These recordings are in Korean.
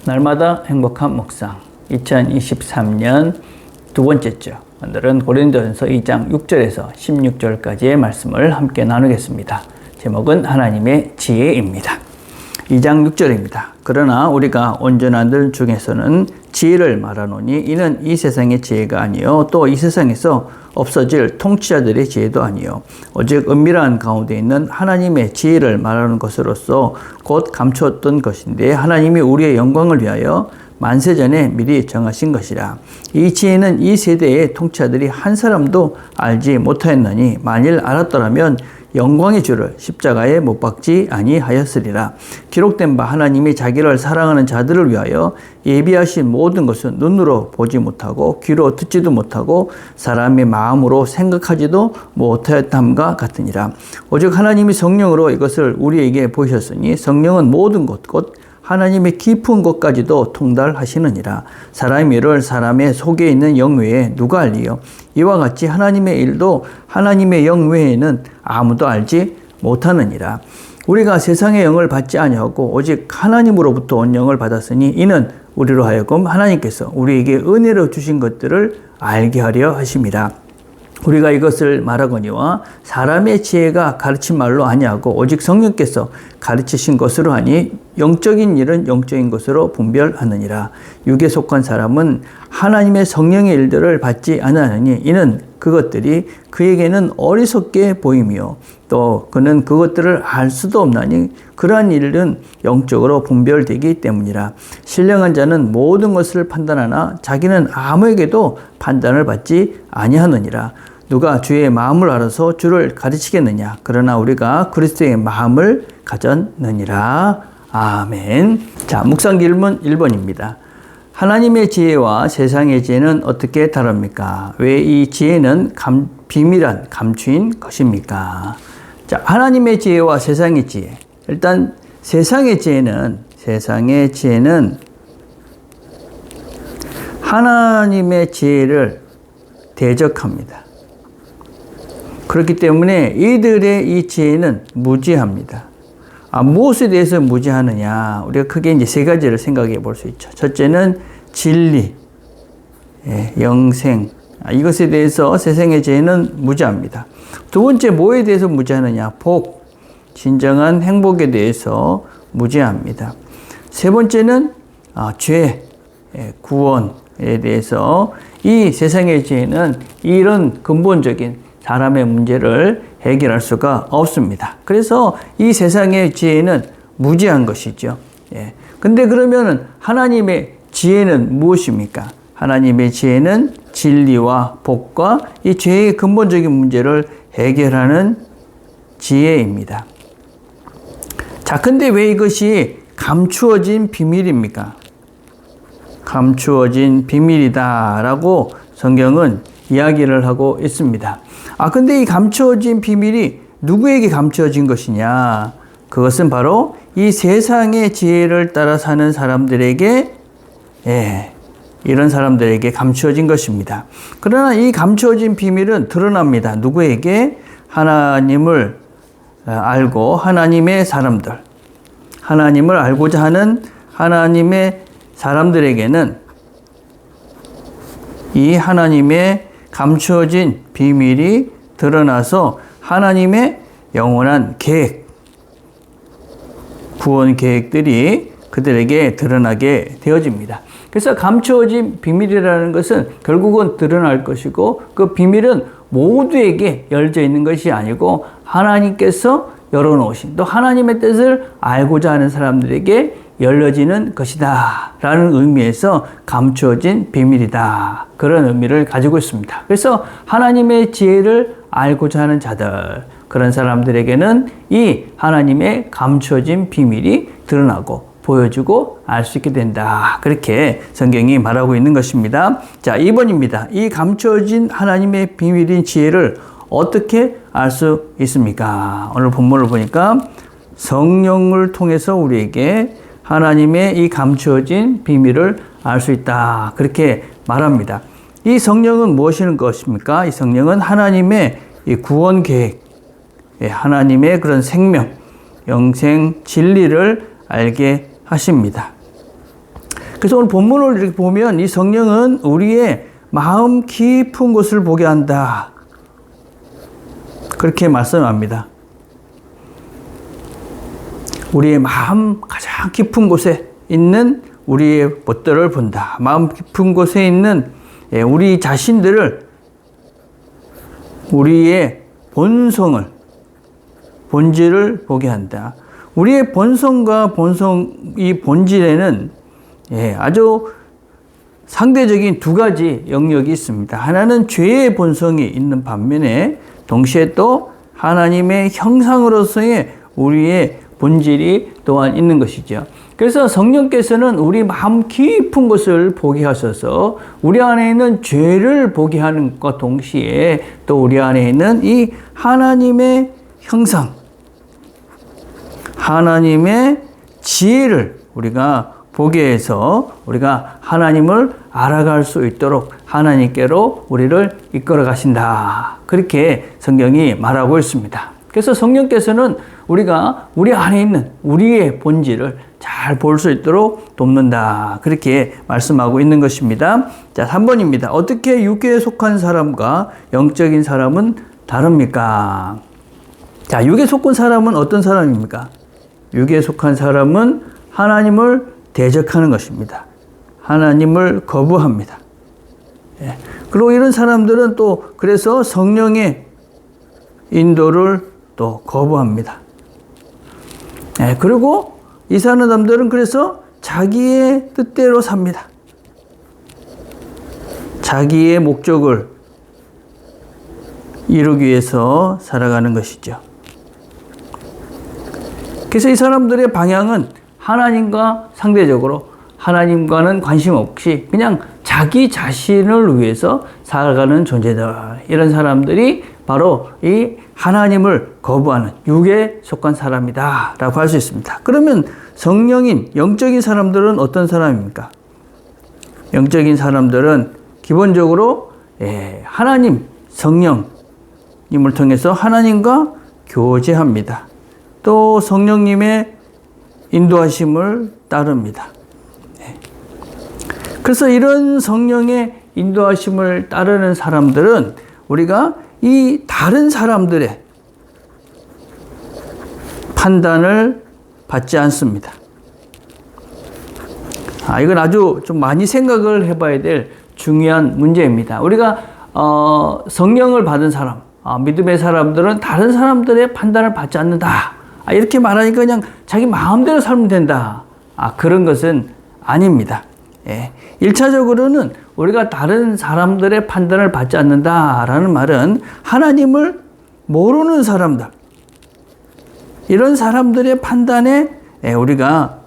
날마다 행복한 묵상 2023년 두 번째죠. 오늘은 고린도전서 2장 6절에서 16절까지의 말씀을 함께 나누겠습니다. 제목은 하나님의 지혜입니다. 2장 6절입니다. 그러나 우리가 온전한들 중에서는 지혜를 말하노니 이는 이 세상의 지혜가 아니요 또 이 세상에서 없어질 통치자들의 지혜도 아니요 오직 은밀한 가운데 있는 하나님의 지혜를 말하는 것으로서 곧 감추었던 것인데 하나님이 우리의 영광을 위하여 만세전에 미리 정하신 것이라. 이 지혜는 이 세대의 통치자들이 한 사람도 알지 못하였나니 만일 알았더라면 영광의 주를 십자가에 못 박지 아니하였으리라. 기록된 바 하나님이 자기를 사랑하는 자들을 위하여 예비하신 모든 것은 눈으로 보지 못하고 귀로 듣지도 못하고 사람의 마음으로 생각하지도 못하였담과 같으니라. 오직 하나님이 성령으로 이것을 우리에게 보이셨으니 성령은 모든 것 곧 하나님의 깊은 것까지도 통달하시느니라. 사람의 일을 사람의 속에 있는 영 외에 누가 알리요? 이와 같이 하나님의 일도 하나님의 영 외에는 아무도 알지 못하느니라. 우리가 세상의 영을 받지 아니하고 오직 하나님으로부터 온 영을 받았으니 이는 우리로 하여금 하나님께서 우리에게 은혜로 주신 것들을 알게 하려 하심이라. 우리가 이것을 말하거니와 사람의 지혜가 가르친 말로 아니하고 오직 성령께서 가르치신 것으로 하니 영적인 일은 영적인 것으로 분별하느니라. 육에 속한 사람은 하나님의 성령의 일들을 받지 않으니 이는 그것들이 그에게는 어리석게 보이며 또 그는 그것들을 알 수도 없나니 그러한 일은 영적으로 분별되기 때문이라. 신령한 자는 모든 것을 판단하나 자기는 아무에게도 판단을 받지 아니하느니라. 누가 주의 마음을 알아서 주를 가르치겠느냐? 그러나 우리가 그리스도의 마음을 가졌느니라. 아멘. 자, 묵상 질문 1번입니다. 하나님의 지혜와 세상의 지혜는 어떻게 다릅니까? 왜 이 지혜는 비밀한 감추인 것입니까? 자, 하나님의 지혜와 세상의 지혜. 일단 세상의 지혜는 하나님의 지혜를 대적합니다. 그렇기 때문에 이들의 이 지혜는 무지합니다. 무엇에 대해서 무지하느냐? 우리가 크게 이제 세 가지를 생각해 볼 수 있죠. 첫째는 진리, 영생. 이것에 대해서 세상의 지혜는 무지합니다. 두 번째, 뭐에 대해서 무지하느냐? 복, 진정한 행복에 대해서 무지합니다. 세 번째는 죄, 구원에 대해서 이 세상의 지혜는 이런 근본적인 사람의 문제를 해결할 수가 없습니다. 그래서 이 세상의 지혜는 무지한 것이죠. 근데 그러면은 하나님의 지혜는 무엇입니까? 하나님의 지혜는 진리와 복과 이 죄의 근본적인 문제를 해결하는 지혜입니다. 자, 근데 왜 이것이 감추어진 비밀입니까? 감추어진 비밀이다라고 성경은 이야기를 하고 있습니다. 근데 이 감추어진 비밀이 누구에게 감추어진 것이냐? 그것은 바로 이 세상의 지혜를 따라 사는 사람들에게, 이런 사람들에게 감추어진 것입니다. 그러나 이 감추어진 비밀은 드러납니다. 누구에게? 하나님을 알고 하나님의 사람들, 하나님을 알고자 하는 하나님의 사람들에게는 이 하나님의 감추어진 비밀이 드러나서 하나님의 영원한 계획, 구원 계획들이 그들에게 드러나게 되어집니다. 그래서 감추어진 비밀이라는 것은 결국은 드러날 것이고 그 비밀은 모두에게 열려 있는 것이 아니고 하나님께서 열어놓으신 또 하나님의 뜻을 알고자 하는 사람들에게 열려지는 것이다 라는 의미에서 감추어진 비밀이다, 그런 의미를 가지고 있습니다. 그래서 하나님의 지혜를 알고자 하는 자들, 그런 사람들에게는 이 하나님의 감추어진 비밀이 드러나고 보여주고 알 수 있게 된다, 그렇게 성경이 말하고 있는 것입니다. 자, 2번입니다. 이 감추어진 하나님의 비밀인 지혜를 어떻게 알 수 있습니까? 오늘 본문을 보니까 성령을 통해서 우리에게 하나님의 이 감추어진 비밀을 알 수 있다, 그렇게 말합니다. 이 성령은 무엇인 것입니까? 이 성령은 하나님의 이 구원 계획, 하나님의 그런 생명, 영생, 진리를 알게 하십니다. 그래서 오늘 본문을 이렇게 보면 이 성령은 우리의 마음 깊은 곳을 보게 한다. 그렇게 말씀합니다. 우리의 마음 가장 깊은 곳에 있는 우리의 것들을 본다. 마음 깊은 곳에 있는 우리 자신들을, 우리의 본성을, 본질을 보게 한다. 우리의 본성과 이 본질에는 아주 상대적인 두 가지 영역이 있습니다. 하나는 죄의 본성이 있는 반면에 동시에 또 하나님의 형상으로서의 우리의 본질이 또한 있는 것이죠. 그래서 성령께서는 우리 마음 깊은 것을 보게 하셔서 우리 안에 있는 죄를 보게 하는 것과 동시에 또 우리 안에 있는 이 하나님의 형상, 하나님의 지혜를 우리가 보게 해서 우리가 하나님을 알아갈 수 있도록 하나님께로 우리를 이끌어 가신다. 그렇게 성경이 말하고 있습니다. 그래서 성령께서는 우리가 우리 안에 있는 우리의 본질을 잘 볼 수 있도록 돕는다. 그렇게 말씀하고 있는 것입니다. 자, 3번입니다. 어떻게 육에 속한 사람과 영적인 사람은 다릅니까? 자, 육에 속한 사람은 어떤 사람입니까? 육에 속한 사람은 하나님을 대적하는 것입니다. 하나님을 거부합니다. 그리고 이런 사람들은 또 그래서 성령의 인도를 또 거부합니다. 그리고 이 사람들은 그래서 자기의 뜻대로 삽니다. 자기의 목적을 이루기 위해서 살아가는 것이죠. 그래서 이 사람들의 방향은 하나님과 상대적으로 하나님과는 관심 없이 그냥 자기 자신을 위해서 살아가는 존재들. 이런 사람들이 바로 이 하나님을 거부하는 육에 속한 사람이다 라고 할 수 있습니다. 그러면 성령인 영적인 사람들은 어떤 사람입니까? 영적인 사람들은 기본적으로 하나님 성령님을 통해서 하나님과 교제합니다. 또 성령님의 인도하심을 따릅니다. 그래서 이런 성령의 인도하심을 따르는 사람들은 우리가 이 다른 사람들의 판단을 받지 않습니다. 이건 아주 좀 많이 생각을 해봐야 될 중요한 문제입니다. 우리가 성령을 받은 사람, 믿음의 사람들은 다른 사람들의 판단을 받지 않는다. 이렇게 말하니까 그냥 자기 마음대로 살면 된다. 그런 것은 아닙니다. 1차적으로는 우리가 다른 사람들의 판단을 받지 않는다라는 말은 하나님을 모르는 사람들, 이런 사람들의 판단에 우리가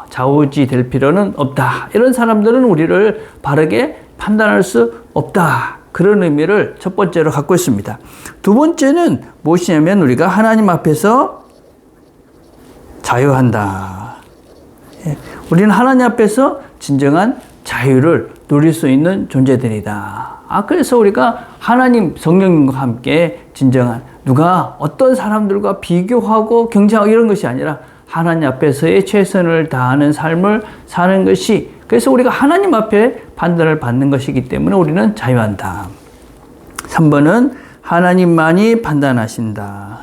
좌우지 될 필요는 없다. 이런 사람들은 우리를 바르게 판단할 수 없다. 그런 의미를 첫 번째로 갖고 있습니다. 두 번째는 무엇이냐면 우리가 하나님 앞에서 자유한다. 우리는 하나님 앞에서 진정한 자유를 누릴 수 있는 존재들이다. 그래서 우리가 하나님 성령님과 함께 진정한 누가 어떤 사람들과 비교하고 경쟁하고 이런 것이 아니라 하나님 앞에서의 최선을 다하는 삶을 사는 것이, 그래서 우리가 하나님 앞에 판단을 받는 것이기 때문에 우리는 자유한다. 3번은 하나님만이 판단하신다.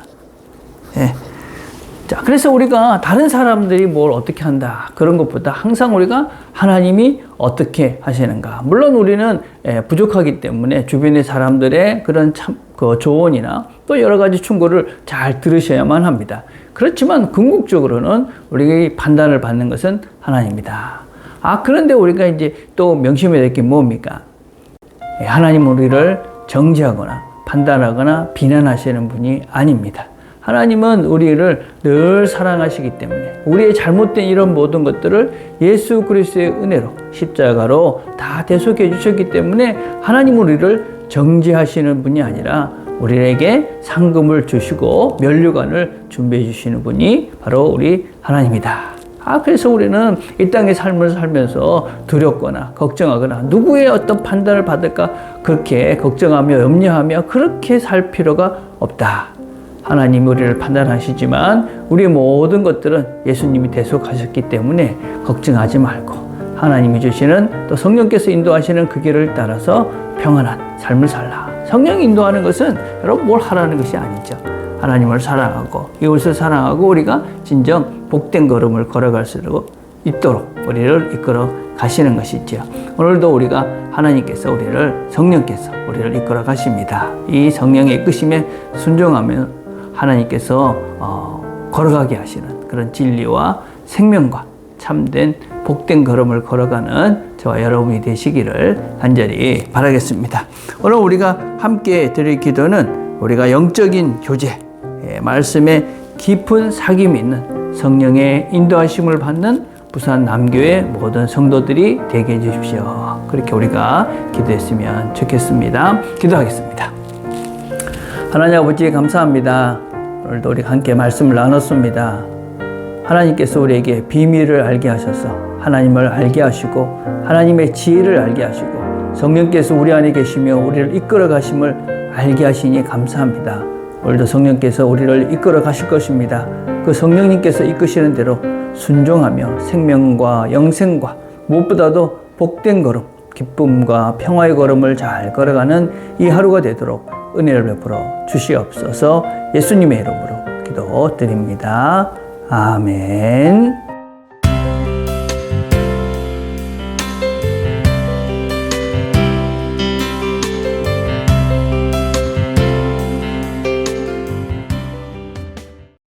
자, 그래서 우리가 다른 사람들이 뭘 어떻게 한다 그런 것보다 항상 우리가 하나님이 어떻게 하시는가. 물론 우리는 부족하기 때문에 주변의 사람들의 그런 그 조언이나 또 여러 가지 충고를 잘 들으셔야만 합니다. 그렇지만 궁극적으로는 우리가 판단을 받는 것은 하나님이다. 그런데 우리가 이제 또 명심해야 될 게 뭡니까? 하나님은 우리를 정죄하거나 판단하거나 비난하시는 분이 아닙니다. 하나님은 우리를 늘 사랑하시기 때문에 우리의 잘못된 이런 모든 것들을 예수 그리스도의 은혜로 십자가로 다 대속해 주셨기 때문에 하나님은 우리를 정죄하시는 분이 아니라 우리에게 상금을 주시고 면류관을 준비해 주시는 분이 바로 우리 하나님이다. 그래서 우리는 이 땅의 삶을 살면서 두렵거나 걱정하거나 누구의 어떤 판단을 받을까 그렇게 걱정하며 염려하며 그렇게 살 필요가 없다. 하나님 우리를 판단하시지만 우리의 모든 것들은 예수님이 대속하셨기 때문에 걱정하지 말고 하나님이 주시는 또 성령께서 인도하시는 그 길을 따라서 평안한 삶을 살라. 성령이 인도하는 것은 여러분 뭘 하라는 것이 아니죠. 하나님을 사랑하고 이웃을 사랑하고 우리가 진정 복된 걸음을 걸어갈 수 있도록 우리를 이끌어 가시는 것이지요. 오늘도 우리가 하나님께서 성령께서 우리를 이끌어 가십니다. 이 성령의 이끄심에 순종하면 하나님께서 걸어가게 하시는 그런 진리와 생명과 참된 복된 걸음을 걸어가는 저와 여러분이 되시기를 간절히 바라겠습니다. 오늘 우리가 함께 드릴 기도는 우리가 영적인 교제, 말씀에 깊은 사귐이 있는 성령의 인도하심을 받는 부산 남교회 모든 성도들이 되게 해주십시오. 그렇게 우리가 기도했으면 좋겠습니다. 기도하겠습니다. 하나님 아버지 감사합니다. 오늘도 우리가 함께 말씀을 나눴습니다. 하나님께서 우리에게 비밀을 알게 하셔서 하나님을 알게 하시고 하나님의 지혜를 알게 하시고 성령께서 우리 안에 계시며 우리를 이끌어 가심을 알게 하시니 감사합니다. 오늘도 성령께서 우리를 이끌어 가실 것입니다. 그 성령님께서 이끄시는 대로 순종하며 생명과 영생과 무엇보다도 복된 걸음, 기쁨과 평화의 걸음을 잘 걸어가는 이 하루가 되도록 은혜를 베풀어 주시옵소서. 예수님의 이름으로 기도드립니다. 아멘.